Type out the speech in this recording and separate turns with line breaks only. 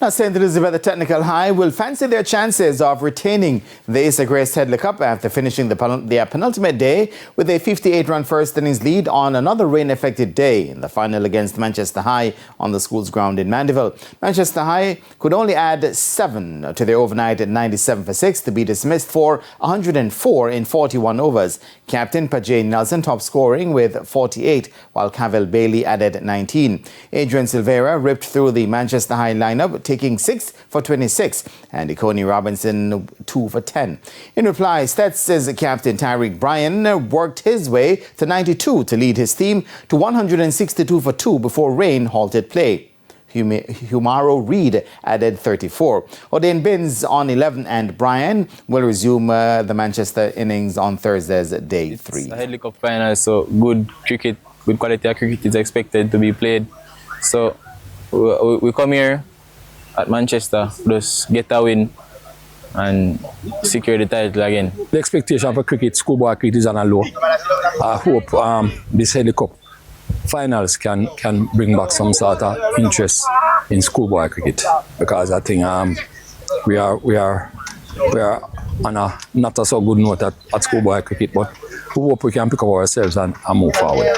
Now, St. Elizabeth, the Technical High, will fancy their chances of retaining the Issa Grace Headley Cup after finishing the penultimate day with a 58-run first innings lead on another rain-affected day in the final against Manchester High on the school's ground in Mandeville. Manchester High could only add 7 to their overnight at 97 for 6 to be dismissed for 104 in 41 overs. Captain Pajay Nelson top scoring with 48, while Cavell Bailey added 19. Adrian Silveira ripped through the Manchester High lineup, taking 6 for 26, and Ikoni Robinson 2 for 10. In reply, Steths' captain Tariq Bryan worked his way to 92 to lead his team to 162 for 2 before rain halted play. Humaro Reed added 34. Odain Binns on 11, and Bryan will resume the Manchester innings on Thursday's day 3.
It's a Headley Cup final, so good cricket, good quality of cricket is expected to be played. So we come here at Manchester, just get a win and secure the title again.
The expectation for cricket, schoolboy cricket, is on a low. I hope this Headley Cup finals can bring back some sort of interest in schoolboy cricket, because I think we are on a not a so good note at schoolboy cricket, but we hope we can pick up ourselves and move forward.